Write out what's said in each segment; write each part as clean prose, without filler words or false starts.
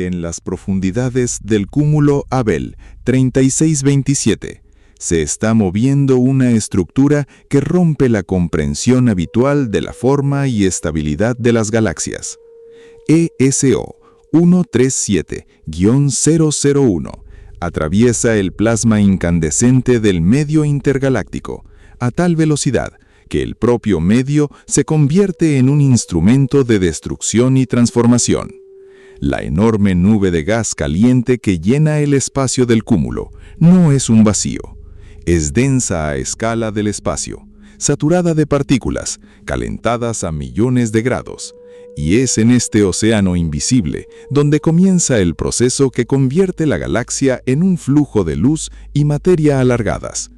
En las profundidades del cúmulo Abell 3627, se está moviendo una estructura que rompe la comprensión habitual de la forma y estabilidad de las galaxias. ESO 137-001 atraviesa el plasma incandescente del medio intergaláctico a tal velocidad que el propio medio se convierte en un instrumento de destrucción y transformación. La enorme nube de gas caliente que llena el espacio del cúmulo no es un vacío. Es densa a escala del espacio, saturada de partículas, calentadas a millones de grados. Y es en este océano invisible donde comienza el proceso que convierte la galaxia en un flujo de luz y materia alargadas.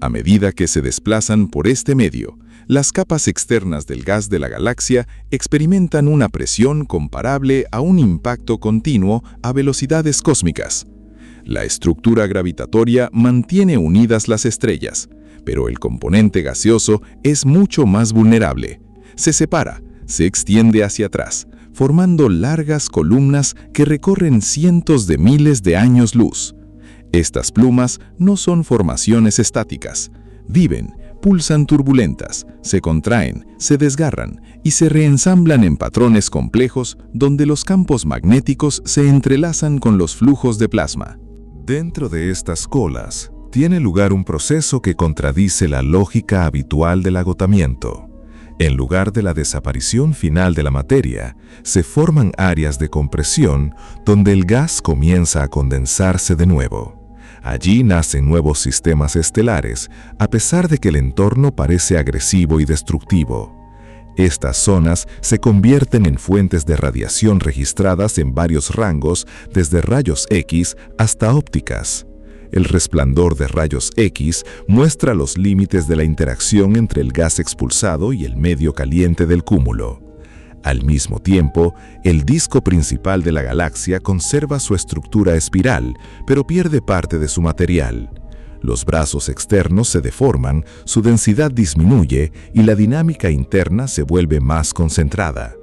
A medida que se desplazan por este medio, las capas externas del gas de la galaxia experimentan una presión comparable a un impacto continuo a velocidades cósmicas. La estructura gravitatoria mantiene unidas las estrellas, pero el componente gaseoso es mucho más vulnerable. Se separa, se extiende hacia atrás, formando largas columnas que recorren cientos de miles de años luz. Estas plumas no son formaciones estáticas. Viven, pulsan turbulentas, se contraen, se desgarran y se reensamblan en patrones complejos donde los campos magnéticos se entrelazan con los flujos de plasma. Dentro de estas colas, tiene lugar un proceso que contradice la lógica habitual del agotamiento. En lugar de la desaparición final de la materia, se forman áreas de compresión donde el gas comienza a condensarse de nuevo. Allí nacen nuevos sistemas estelares, a pesar de que el entorno parece agresivo y destructivo. Estas zonas se convierten en fuentes de radiación registradas en varios rangos, desde rayos X hasta ópticas. El resplandor de rayos X muestra los límites de la interacción entre el gas expulsado y el medio caliente del cúmulo. Al mismo tiempo, el disco principal de la galaxia conserva su estructura espiral, pero pierde parte de su material. Los brazos externos se deforman, su densidad disminuye y la dinámica interna se vuelve más concentrada.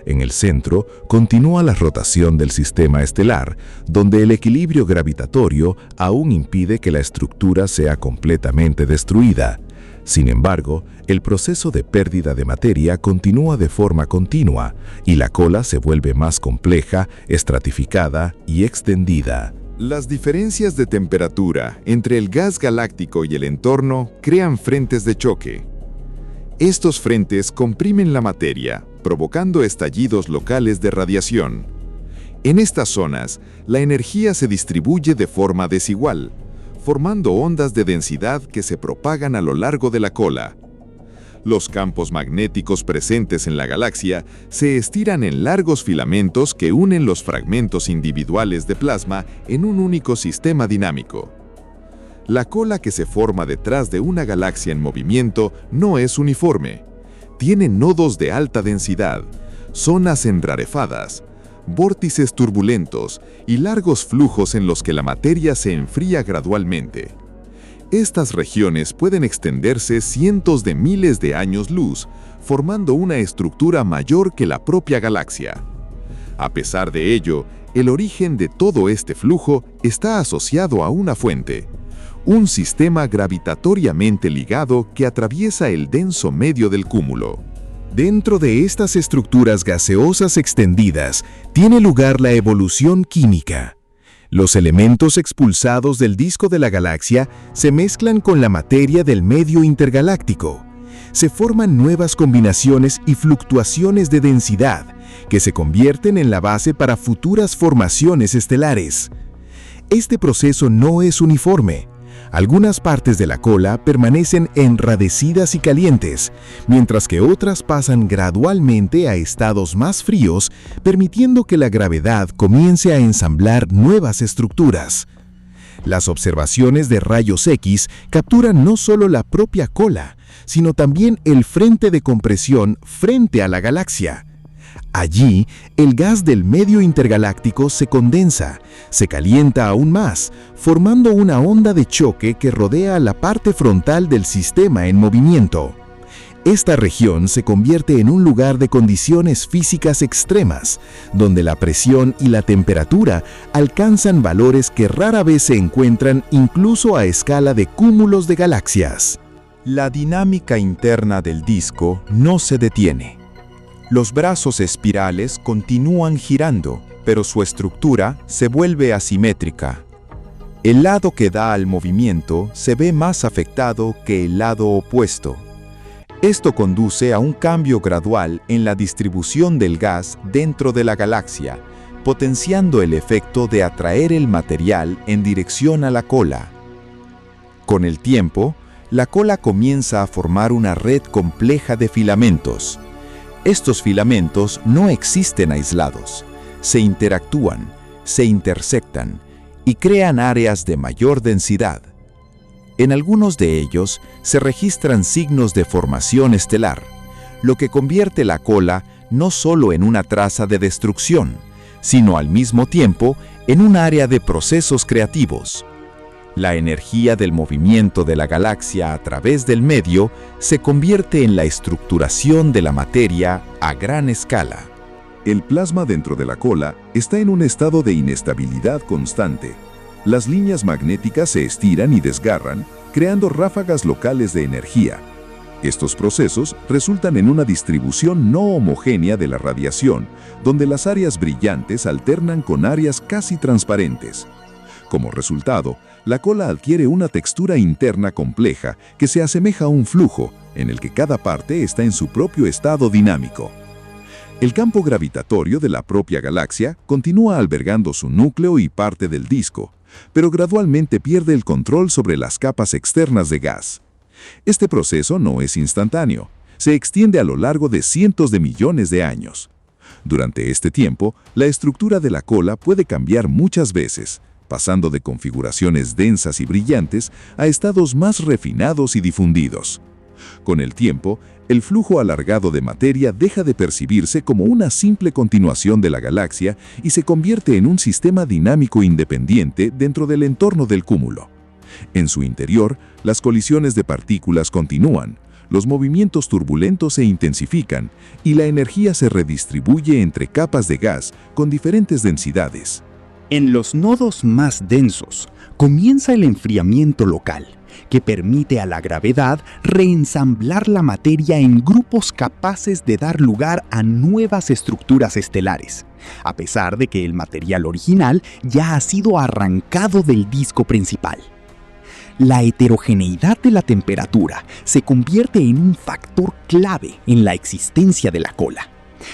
En el centro, continúa la rotación del sistema estelar, donde el equilibrio gravitatorio aún impide que la estructura sea completamente destruida. Sin embargo, el proceso de pérdida de materia continúa de forma continua y la cola se vuelve más compleja, estratificada y extendida. Las diferencias de temperatura entre el gas galáctico y el entorno crean frentes de choque. Estos frentes comprimen la materia, provocando estallidos locales de radiación. En estas zonas, la energía se distribuye de forma desigual, formando ondas de densidad que se propagan a lo largo de la cola. Los campos magnéticos presentes en la galaxia se estiran en largos filamentos que unen los fragmentos individuales de plasma en un único sistema dinámico. La cola que se forma detrás de una galaxia en movimiento no es uniforme. Tiene nodos de alta densidad, zonas enrarefadas, vórtices turbulentos y largos flujos en los que la materia se enfría gradualmente. Estas regiones pueden extenderse cientos de miles de años luz, formando una estructura mayor que la propia galaxia. A pesar de ello, el origen de todo este flujo está asociado a una fuente, un sistema gravitatoriamente ligado que atraviesa el denso medio del cúmulo. Dentro de estas estructuras gaseosas extendidas, tiene lugar la evolución química. Los elementos expulsados del disco de la galaxia se mezclan con la materia del medio intergaláctico. Se forman nuevas combinaciones y fluctuaciones de densidad, que se convierten en la base para futuras formaciones estelares. Este proceso no es uniforme. Algunas partes de la cola permanecen enradecidas y calientes, mientras que otras pasan gradualmente a estados más fríos, permitiendo que la gravedad comience a ensamblar nuevas estructuras. Las observaciones de rayos X capturan no solo la propia cola, sino también el frente de compresión frente a la galaxia. Allí, el gas del medio intergaláctico se condensa, se calienta aún más, formando una onda de choque que rodea la parte frontal del sistema en movimiento. Esta región se convierte en un lugar de condiciones físicas extremas, donde la presión y la temperatura alcanzan valores que rara vez se encuentran incluso a escala de cúmulos de galaxias. La dinámica interna del disco no se detiene. Los brazos espirales continúan girando, pero su estructura se vuelve asimétrica. El lado que da al movimiento se ve más afectado que el lado opuesto. Esto conduce a un cambio gradual en la distribución del gas dentro de la galaxia, potenciando el efecto de atraer el material en dirección a la cola. Con el tiempo, la cola comienza a formar una red compleja de filamentos. Estos filamentos no existen aislados, se interactúan, se intersectan y crean áreas de mayor densidad. En algunos de ellos se registran signos de formación estelar, lo que convierte la cola no solo en una traza de destrucción, sino al mismo tiempo en un área de procesos creativos. La energía del movimiento de la galaxia a través del medio se convierte en la estructuración de la materia a gran escala. El plasma dentro de la cola está en un estado de inestabilidad constante. Las líneas magnéticas se estiran y desgarran, creando ráfagas locales de energía. Estos procesos resultan en una distribución no homogénea de la radiación, donde las áreas brillantes alternan con áreas casi transparentes. Como resultado, la cola adquiere una textura interna compleja que se asemeja a un flujo, en el que cada parte está en su propio estado dinámico. El campo gravitatorio de la propia galaxia continúa albergando su núcleo y parte del disco, pero gradualmente pierde el control sobre las capas externas de gas. Este proceso no es instantáneo, se extiende a lo largo de cientos de millones de años. Durante este tiempo, la estructura de la cola puede cambiar muchas veces, pasando de configuraciones densas y brillantes a estados más refinados y difundidos. Con el tiempo, el flujo alargado de materia deja de percibirse como una simple continuación de la galaxia y se convierte en un sistema dinámico independiente dentro del entorno del cúmulo. En su interior, las colisiones de partículas continúan, los movimientos turbulentos se intensifican y la energía se redistribuye entre capas de gas con diferentes densidades. En los nodos más densos, comienza el enfriamiento local, que permite a la gravedad reensamblar la materia en grupos capaces de dar lugar a nuevas estructuras estelares, a pesar de que el material original ya ha sido arrancado del disco principal. La heterogeneidad de la temperatura se convierte en un factor clave en la existencia de la cola.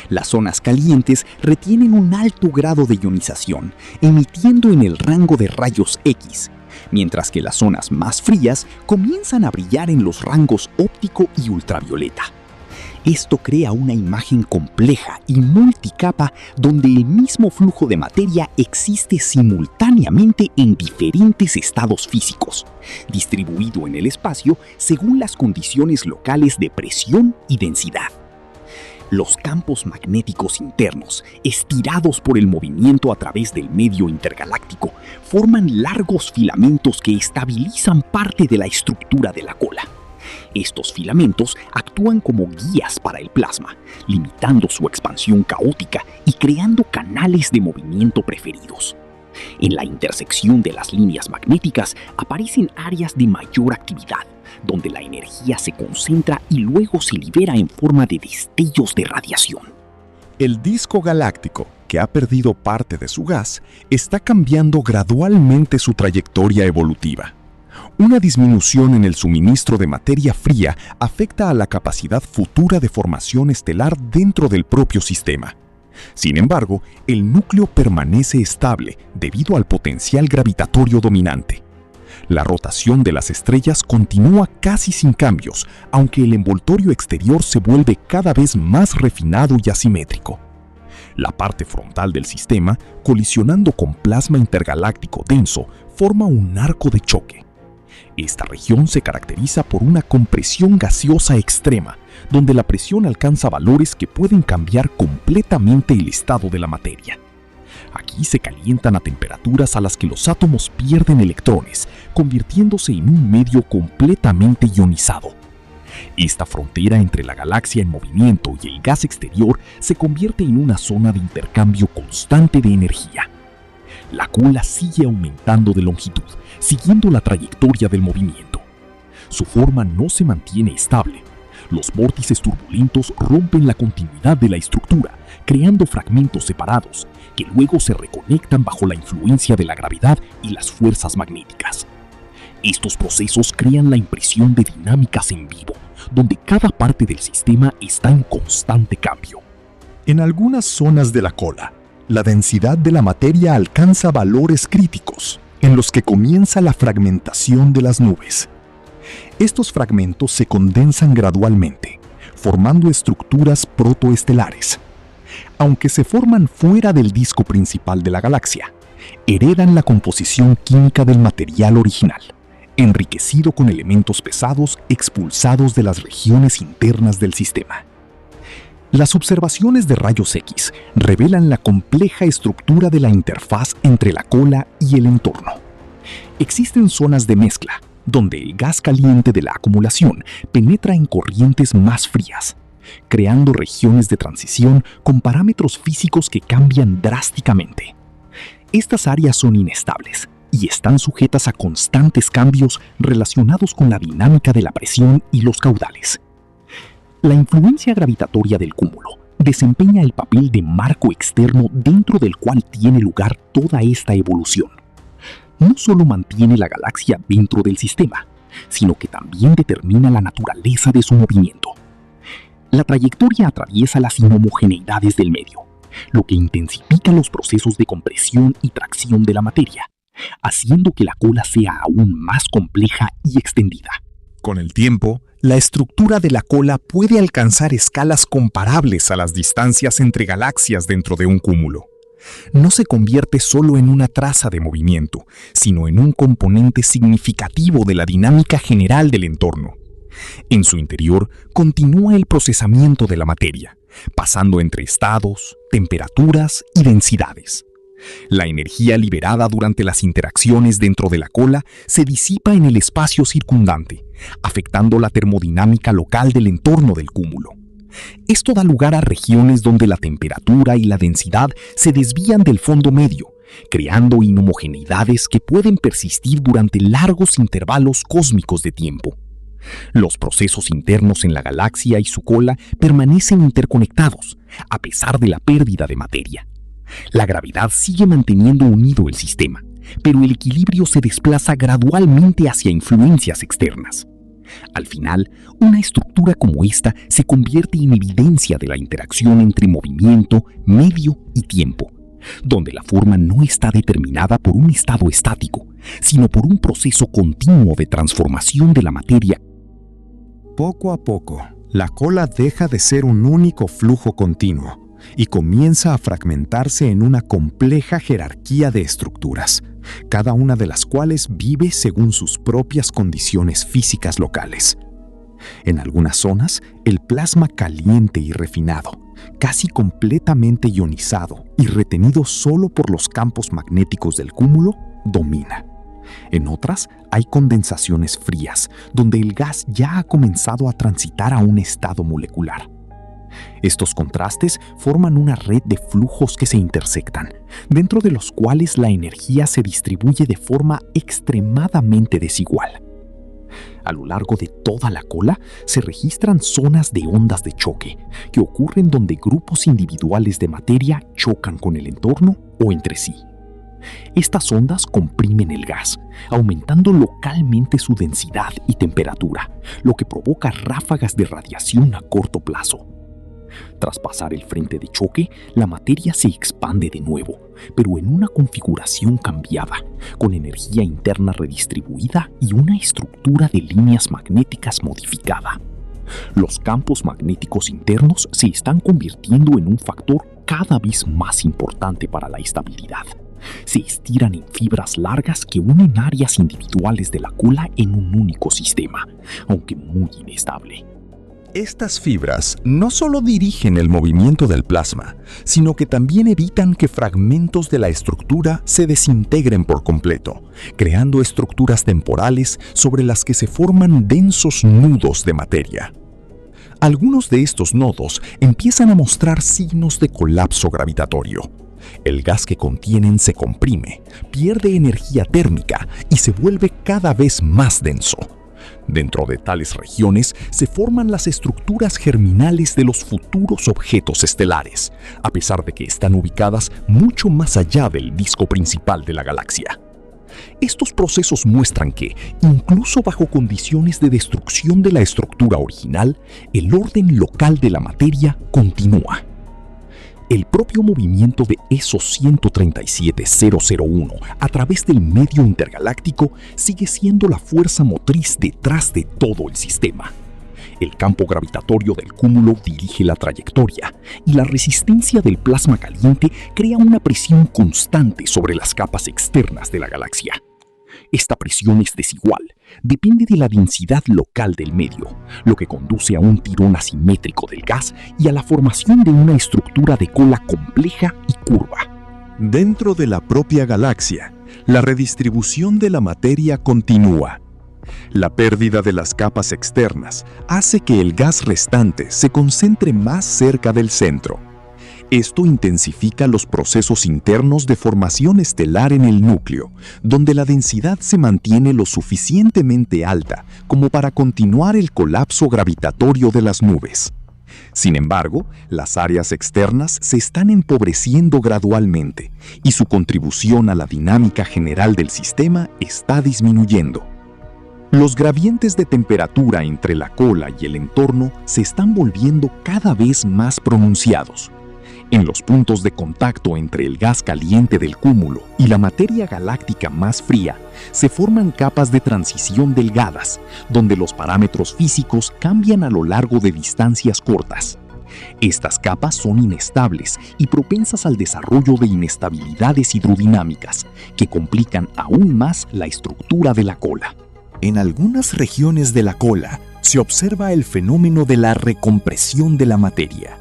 Las zonas calientes retienen un alto grado de ionización, emitiendo en el rango de rayos X, mientras que las zonas más frías comienzan a brillar en los rangos óptico y ultravioleta. Esto crea una imagen compleja y multicapa donde el mismo flujo de materia existe simultáneamente en diferentes estados físicos, distribuido en el espacio según las condiciones locales de presión y densidad. Los campos magnéticos internos, estirados por el movimiento a través del medio intergaláctico, forman largos filamentos que estabilizan parte de la estructura de la cola. Estos filamentos actúan como guías para el plasma, limitando su expansión caótica y creando canales de movimiento preferidos. En la intersección de las líneas magnéticas aparecen áreas de mayor actividad, donde la energía se concentra y luego se libera en forma de destellos de radiación. El disco galáctico, que ha perdido parte de su gas, está cambiando gradualmente su trayectoria evolutiva. Una disminución en el suministro de materia fría afecta a la capacidad futura de formación estelar dentro del propio sistema. Sin embargo, el núcleo permanece estable debido al potencial gravitatorio dominante. La rotación de las estrellas continúa casi sin cambios, aunque el envoltorio exterior se vuelve cada vez más refinado y asimétrico. La parte frontal del sistema, colisionando con plasma intergaláctico denso, forma un arco de choque. Esta región se caracteriza por una compresión gaseosa extrema, donde la presión alcanza valores que pueden cambiar completamente el estado de la materia. Aquí se calientan a temperaturas a las que los átomos pierden electrones, convirtiéndose en un medio completamente ionizado. Esta frontera entre la galaxia en movimiento y el gas exterior se convierte en una zona de intercambio constante de energía. La cola sigue aumentando de longitud, siguiendo la trayectoria del movimiento. Su forma no se mantiene estable. Los vórtices turbulentos rompen la continuidad de la estructura, creando fragmentos separados, que luego se reconectan bajo la influencia de la gravedad y las fuerzas magnéticas. Estos procesos crean la impresión de dinámicas en vivo, donde cada parte del sistema está en constante cambio. En algunas zonas de la cola, la densidad de la materia alcanza valores críticos, en los que comienza la fragmentación de las nubes. Estos fragmentos se condensan gradualmente, formando estructuras protoestelares. Aunque se forman fuera del disco principal de la galaxia, heredan la composición química del material original, enriquecido con elementos pesados expulsados de las regiones internas del sistema. Las observaciones de rayos X revelan la compleja estructura de la interfaz entre la cola y el entorno. Existen zonas de mezcla, donde el gas caliente de la acumulación penetra en corrientes más frías, creando regiones de transición con parámetros físicos que cambian drásticamente. Estas áreas son inestables y están sujetas a constantes cambios relacionados con la dinámica de la presión y los caudales. La influencia gravitatoria del cúmulo desempeña el papel de marco externo dentro del cual tiene lugar toda esta evolución. No solo mantiene la galaxia dentro del sistema, sino que también determina la naturaleza de su movimiento. La trayectoria atraviesa las inhomogeneidades del medio, lo que intensifica los procesos de compresión y tracción de la materia, haciendo que la cola sea aún más compleja y extendida. Con el tiempo, la estructura de la cola puede alcanzar escalas comparables a las distancias entre galaxias dentro de un cúmulo. No se convierte solo en una traza de movimiento, sino en un componente significativo de la dinámica general del entorno. En su interior continúa el procesamiento de la materia, pasando entre estados, temperaturas y densidades. La energía liberada durante las interacciones dentro de la cola se disipa en el espacio circundante, afectando la termodinámica local del entorno del cúmulo. Esto da lugar a regiones donde la temperatura y la densidad se desvían del fondo medio, creando inhomogeneidades que pueden persistir durante largos intervalos cósmicos de tiempo. Los procesos internos en la galaxia y su cola permanecen interconectados, a pesar de la pérdida de materia. La gravedad sigue manteniendo unido el sistema, pero el equilibrio se desplaza gradualmente hacia influencias externas. Al final, una estructura como esta se convierte en evidencia de la interacción entre movimiento, medio y tiempo, donde la forma no está determinada por un estado estático, sino por un proceso continuo de transformación de la materia. Poco a poco, la cola deja de ser un único flujo continuo y comienza a fragmentarse en una compleja jerarquía de estructuras, cada una de las cuales vive según sus propias condiciones físicas locales. En algunas zonas, el plasma caliente y refinado, casi completamente ionizado y retenido solo por los campos magnéticos del cúmulo, domina. En otras, hay condensaciones frías, donde el gas ya ha comenzado a transitar a un estado molecular. Estos contrastes forman una red de flujos que se intersectan, dentro de los cuales la energía se distribuye de forma extremadamente desigual. A lo largo de toda la cola se registran zonas de ondas de choque, que ocurren donde grupos individuales de materia chocan con el entorno o entre sí. Estas ondas comprimen el gas, aumentando localmente su densidad y temperatura, lo que provoca ráfagas de radiación a corto plazo. Tras pasar el frente de choque, la materia se expande de nuevo, pero en una configuración cambiada, con energía interna redistribuida y una estructura de líneas magnéticas modificada. Los campos magnéticos internos se están convirtiendo en un factor cada vez más importante para la estabilidad. Se estiran en fibras largas que unen áreas individuales de la cola en un único sistema, aunque muy inestable. Estas fibras no solo dirigen el movimiento del plasma, sino que también evitan que fragmentos de la estructura se desintegren por completo, creando estructuras temporales sobre las que se forman densos nudos de materia. Algunos de estos nodos empiezan a mostrar signos de colapso gravitatorio. El gas que contienen se comprime, pierde energía térmica y se vuelve cada vez más denso. Dentro de tales regiones se forman las estructuras germinales de los futuros objetos estelares, a pesar de que están ubicadas mucho más allá del disco principal de la galaxia. Estos procesos muestran que, incluso bajo condiciones de destrucción de la estructura original, el orden local de la materia continúa. El propio movimiento de ESO 137001 a través del medio intergaláctico sigue siendo la fuerza motriz detrás de todo el sistema. El campo gravitatorio del cúmulo dirige la trayectoria y la resistencia del plasma caliente crea una presión constante sobre las capas externas de la galaxia. Esta presión es desigual, depende de la densidad local del medio, lo que conduce a un tirón asimétrico del gas y a la formación de una estructura de cola compleja y curva. Dentro de la propia galaxia, la redistribución de la materia continúa. La pérdida de las capas externas hace que el gas restante se concentre más cerca del centro. Esto intensifica los procesos internos de formación estelar en el núcleo, donde la densidad se mantiene lo suficientemente alta como para continuar el colapso gravitatorio de las nubes. Sin embargo, las áreas externas se están empobreciendo gradualmente y su contribución a la dinámica general del sistema está disminuyendo. Los gradientes de temperatura entre la cola y el entorno se están volviendo cada vez más pronunciados. En los puntos de contacto entre el gas caliente del cúmulo y la materia galáctica más fría, se forman capas de transición delgadas, donde los parámetros físicos cambian a lo largo de distancias cortas. Estas capas son inestables y propensas al desarrollo de inestabilidades hidrodinámicas, que complican aún más la estructura de la cola. En algunas regiones de la cola se observa el fenómeno de la recompresión de la materia.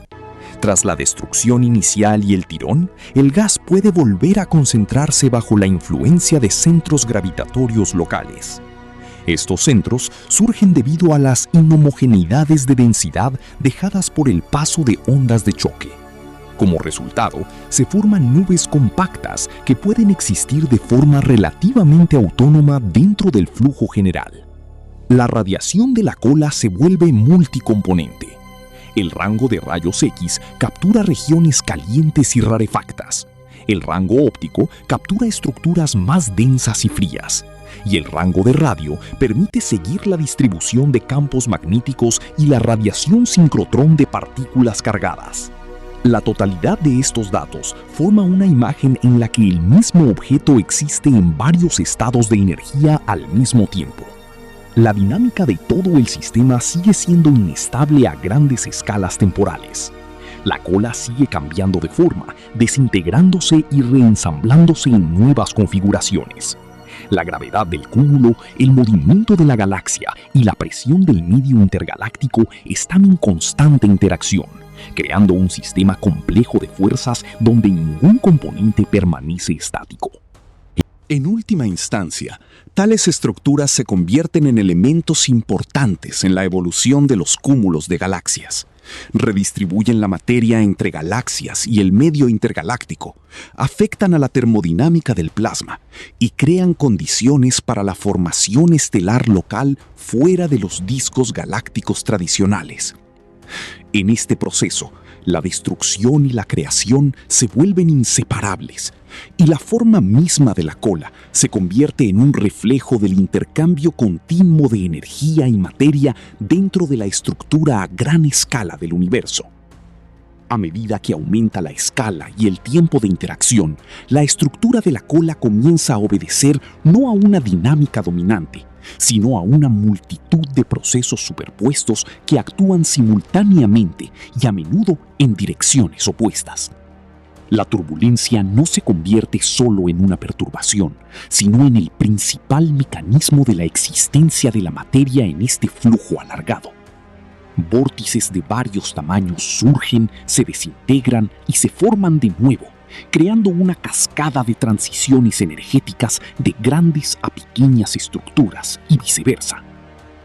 Tras la destrucción inicial y el tirón, el gas puede volver a concentrarse bajo la influencia de centros gravitatorios locales. Estos centros surgen debido a las inhomogeneidades de densidad dejadas por el paso de ondas de choque. Como resultado, se forman nubes compactas que pueden existir de forma relativamente autónoma dentro del flujo general. La radiación de la cola se vuelve multicomponente. El rango de rayos X captura regiones calientes y rarefactas. El rango óptico captura estructuras más densas y frías. Y el rango de radio permite seguir la distribución de campos magnéticos y la radiación sincrotrón de partículas cargadas. La totalidad de estos datos forma una imagen en la que el mismo objeto existe en varios estados de energía al mismo tiempo. La dinámica de todo el sistema sigue siendo inestable a grandes escalas temporales. La cola sigue cambiando de forma, desintegrándose y reensamblándose en nuevas configuraciones. La gravedad del cúmulo, el movimiento de la galaxia y la presión del medio intergaláctico están en constante interacción, creando un sistema complejo de fuerzas donde ningún componente permanece estático. En última instancia, tales estructuras se convierten en elementos importantes en la evolución de los cúmulos de galaxias. Redistribuyen la materia entre galaxias y el medio intergaláctico, afectan a la termodinámica del plasma y crean condiciones para la formación estelar local fuera de los discos galácticos tradicionales. En este proceso, la destrucción y la creación se vuelven inseparables, y la forma misma de la cola se convierte en un reflejo del intercambio continuo de energía y materia dentro de la estructura a gran escala del universo. A medida que aumenta la escala y el tiempo de interacción, la estructura de la cola comienza a obedecer no a una dinámica dominante, sino a una multitud de procesos superpuestos que actúan simultáneamente y a menudo en direcciones opuestas. La turbulencia no se convierte solo en una perturbación, sino en el principal mecanismo de la existencia de la materia en este flujo alargado. Vórtices de varios tamaños surgen, se desintegran y se forman de nuevo, creando una cascada de transiciones energéticas de grandes a pequeñas estructuras y viceversa.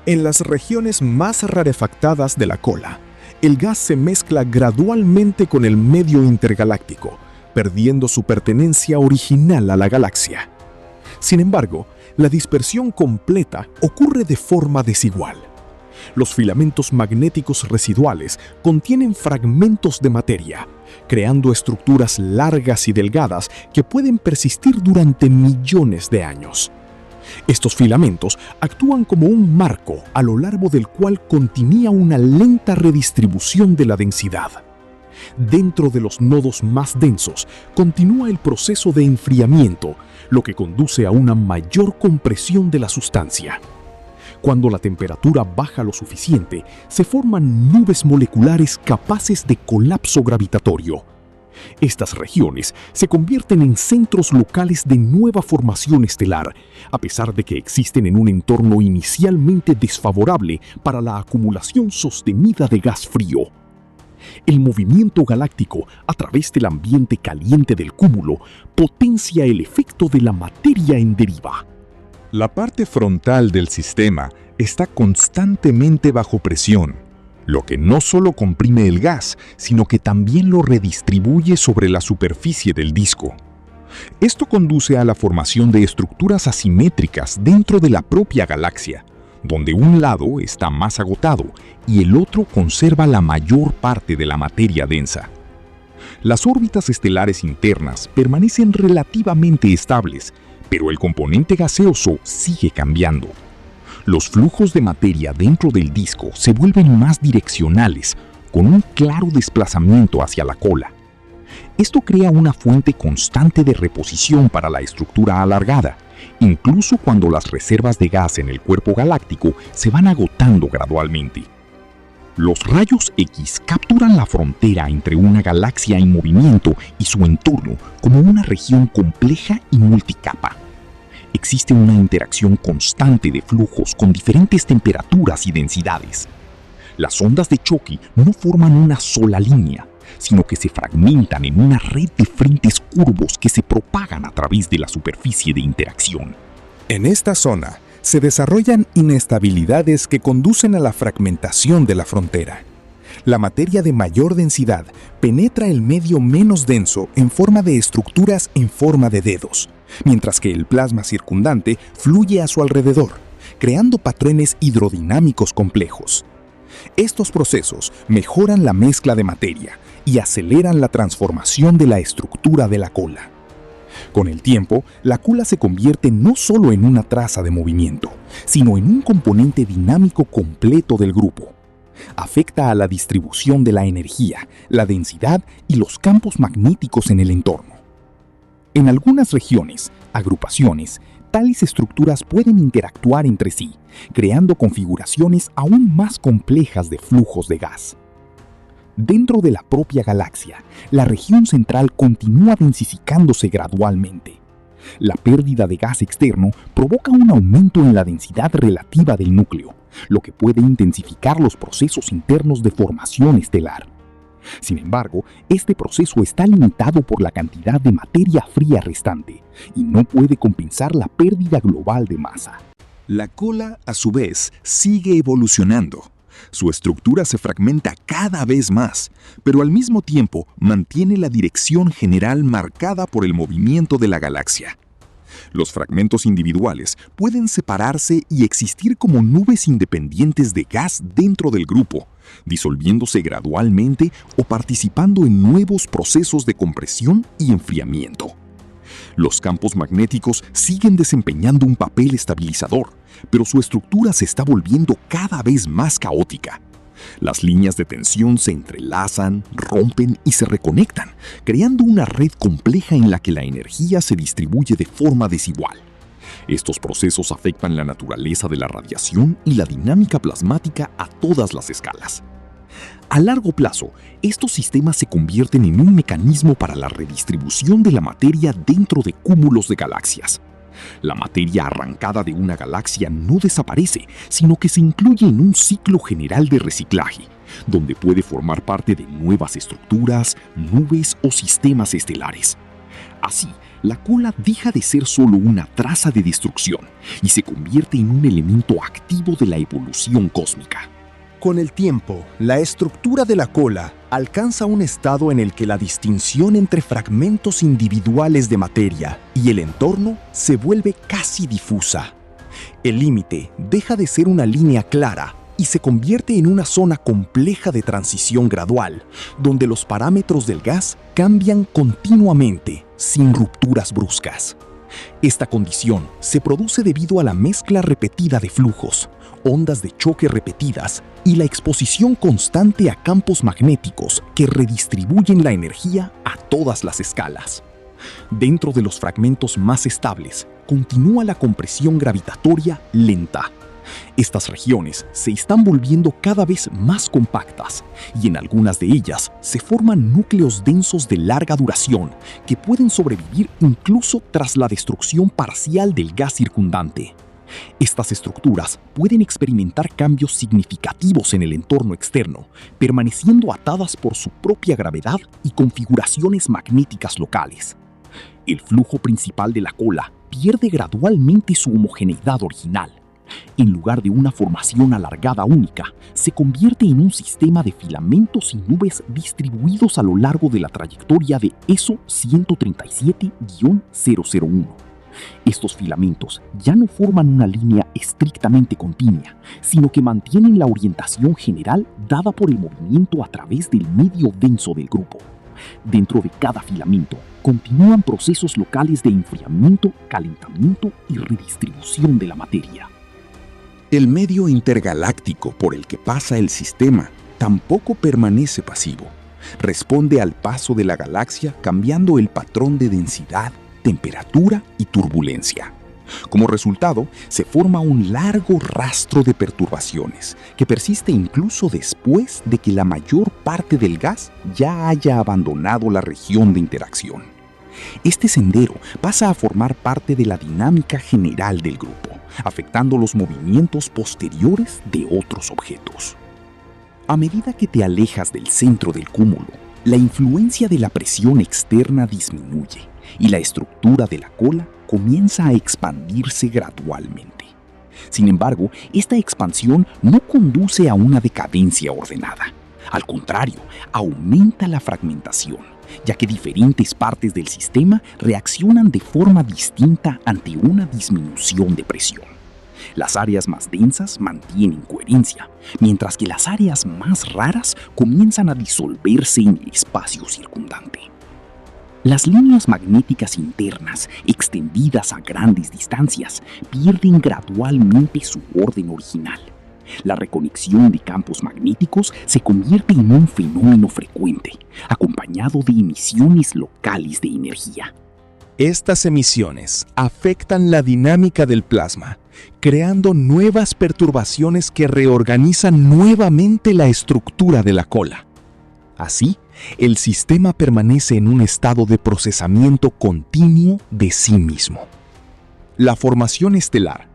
En las regiones más rarefactadas de la cola, el gas se mezcla gradualmente con el medio intergaláctico, perdiendo su pertenencia original a la galaxia. Sin embargo, la dispersión completa ocurre de forma desigual. Los filamentos magnéticos residuales contienen fragmentos de materia, creando estructuras largas y delgadas que pueden persistir durante millones de años. Estos filamentos actúan como un marco a lo largo del cual continúa una lenta redistribución de la densidad. Dentro de los nodos más densos continúa el proceso de enfriamiento, lo que conduce a una mayor compresión de la sustancia. Cuando la temperatura baja lo suficiente, se forman nubes moleculares capaces de colapso gravitatorio. Estas regiones se convierten en centros locales de nueva formación estelar, a pesar de que existen en un entorno inicialmente desfavorable para la acumulación sostenida de gas frío. El movimiento galáctico a través del ambiente caliente del cúmulo potencia el efecto de la materia en deriva. La parte frontal del sistema está constantemente bajo presión, lo que no solo comprime el gas, sino que también lo redistribuye sobre la superficie del disco. Esto conduce a la formación de estructuras asimétricas dentro de la propia galaxia, donde un lado está más agotado y el otro conserva la mayor parte de la materia densa. Las órbitas estelares internas permanecen relativamente estables, pero el componente gaseoso sigue cambiando. Los flujos de materia dentro del disco se vuelven más direccionales, con un claro desplazamiento hacia la cola. Esto crea una fuente constante de reposición para la estructura alargada, incluso cuando las reservas de gas en el cuerpo galáctico se van agotando gradualmente. Los rayos X capturan la frontera entre una galaxia en movimiento y su entorno como una región compleja y multicapa. Existe una interacción constante de flujos con diferentes temperaturas y densidades. Las ondas de choque no forman una sola línea, sino que se fragmentan en una red de frentes curvos que se propagan a través de la superficie de interacción. En esta zona se desarrollan inestabilidades que conducen a la fragmentación de la frontera. La materia de mayor densidad penetra el medio menos denso en forma de estructuras en forma de dedos, mientras que el plasma circundante fluye a su alrededor, creando patrones hidrodinámicos complejos. Estos procesos mejoran la mezcla de materia y aceleran la transformación de la estructura de la cola. Con el tiempo, la cola se convierte no solo en una traza de movimiento, sino en un componente dinámico completo del grupo. Afecta a la distribución de la energía, la densidad y los campos magnéticos en el entorno. En algunas regiones, agrupaciones, tales estructuras pueden interactuar entre sí, creando configuraciones aún más complejas de flujos de gas. Dentro de la propia galaxia, la región central continúa densificándose gradualmente. La pérdida de gas externo provoca un aumento en la densidad relativa del núcleo, lo que puede intensificar los procesos internos de formación estelar. Sin embargo, este proceso está limitado por la cantidad de materia fría restante y no puede compensar la pérdida global de masa. La cola, a su vez, sigue evolucionando. Su estructura se fragmenta cada vez más, pero al mismo tiempo mantiene la dirección general marcada por el movimiento de la galaxia. Los fragmentos individuales pueden separarse y existir como nubes independientes de gas dentro del grupo, disolviéndose gradualmente o participando en nuevos procesos de compresión y enfriamiento. Los campos magnéticos siguen desempeñando un papel estabilizador, pero su estructura se está volviendo cada vez más caótica. Las líneas de tensión se entrelazan, rompen y se reconectan, creando una red compleja en la que la energía se distribuye de forma desigual. Estos procesos afectan la naturaleza de la radiación y la dinámica plasmática a todas las escalas. A largo plazo, estos sistemas se convierten en un mecanismo para la redistribución de la materia dentro de cúmulos de galaxias. La materia arrancada de una galaxia no desaparece, sino que se incluye en un ciclo general de reciclaje, donde puede formar parte de nuevas estructuras, nubes o sistemas estelares. Así, la cola deja de ser solo una traza de destrucción y se convierte en un elemento activo de la evolución cósmica. Con el tiempo, la estructura de la cola alcanza un estado en el que la distinción entre fragmentos individuales de materia y el entorno se vuelve casi difusa. El límite deja de ser una línea clara y se convierte en una zona compleja de transición gradual, donde los parámetros del gas cambian continuamente, sin rupturas bruscas. Esta condición se produce debido a la mezcla repetida de flujos, ondas de choque repetidas y la exposición constante a campos magnéticos que redistribuyen la energía a todas las escalas. Dentro de los fragmentos más estables, continúa la compresión gravitatoria lenta. Estas regiones se están volviendo cada vez más compactas y en algunas de ellas se forman núcleos densos de larga duración que pueden sobrevivir incluso tras la destrucción parcial del gas circundante. Estas estructuras pueden experimentar cambios significativos en el entorno externo, permaneciendo atadas por su propia gravedad y configuraciones magnéticas locales. El flujo principal de la cola pierde gradualmente su homogeneidad original. En lugar de una formación alargada única, se convierte en un sistema de filamentos y nubes distribuidos a lo largo de la trayectoria de ESO 137-001. Estos filamentos ya no forman una línea estrictamente continua, sino que mantienen la orientación general dada por el movimiento a través del medio denso del grupo. Dentro de cada filamento continúan procesos locales de enfriamiento, calentamiento y redistribución de la materia. El medio intergaláctico por el que pasa el sistema tampoco permanece pasivo. Responde al paso de la galaxia cambiando el patrón de densidad, temperatura y turbulencia. Como resultado, se forma un largo rastro de perturbaciones que persiste incluso después de que la mayor parte del gas ya haya abandonado la región de interacción. Este sendero pasa a formar parte de la dinámica general del grupo, afectando los movimientos posteriores de otros objetos. A medida que te alejas del centro del cúmulo, la influencia de la presión externa disminuye y la estructura de la cola comienza a expandirse gradualmente. Sin embargo, esta expansión no conduce a una decadencia ordenada. Al contrario, aumenta la fragmentación, ya que diferentes partes del sistema reaccionan de forma distinta ante una disminución de presión. Las áreas más densas mantienen coherencia, mientras que las áreas más raras comienzan a disolverse en el espacio circundante. Las líneas magnéticas internas, extendidas a grandes distancias, pierden gradualmente su orden original. La reconexión de campos magnéticos se convierte en un fenómeno frecuente, acompañado de emisiones locales de energía. Estas emisiones afectan la dinámica del plasma, creando nuevas perturbaciones que reorganizan nuevamente la estructura de la cola. Así, el sistema permanece en un estado de procesamiento continuo de sí mismo. La formación estelar,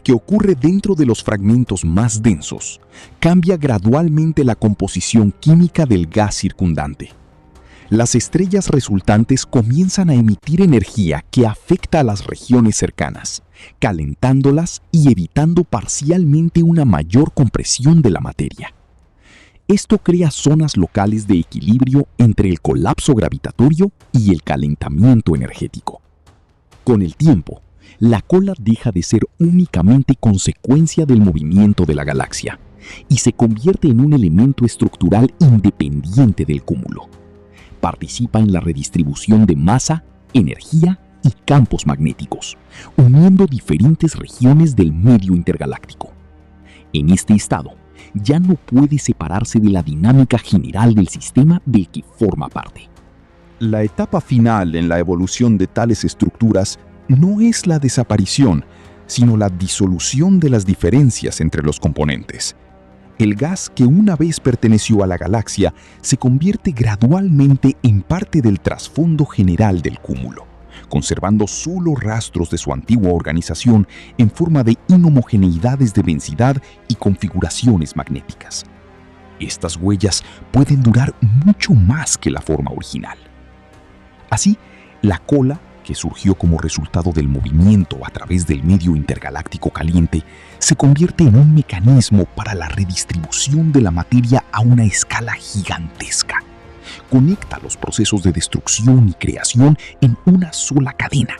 que ocurre dentro de los fragmentos más densos, cambia gradualmente la composición química del gas circundante. Las estrellas resultantes comienzan a emitir energía que afecta a las regiones cercanas, calentándolas y evitando parcialmente una mayor compresión de la materia. Esto crea zonas locales de equilibrio entre el colapso gravitatorio y el calentamiento energético. Con el tiempo, la cola deja de ser únicamente consecuencia del movimiento de la galaxia y se convierte en un elemento estructural independiente del cúmulo. Participa en la redistribución de masa, energía y campos magnéticos, uniendo diferentes regiones del medio intergaláctico. En este estado, ya no puede separarse de la dinámica general del sistema del que forma parte. La etapa final en la evolución de tales estructuras no es la desaparición, sino la disolución de las diferencias entre los componentes. El gas que una vez perteneció a la galaxia se convierte gradualmente en parte del trasfondo general del cúmulo, conservando solo rastros de su antigua organización en forma de inhomogeneidades de densidad y configuraciones magnéticas. Estas huellas pueden durar mucho más que la forma original. Así, la cola, que surgió como resultado del movimiento a través del medio intergaláctico caliente, se convierte en un mecanismo para la redistribución de la materia a una escala gigantesca. Conecta los procesos de destrucción y creación en una sola cadena,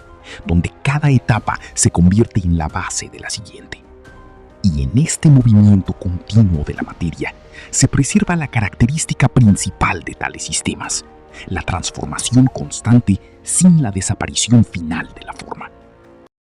donde cada etapa se convierte en la base de la siguiente. Y en este movimiento continuo de la materia se preserva la característica principal de tales sistemas: la transformación constante sin la desaparición final de la forma.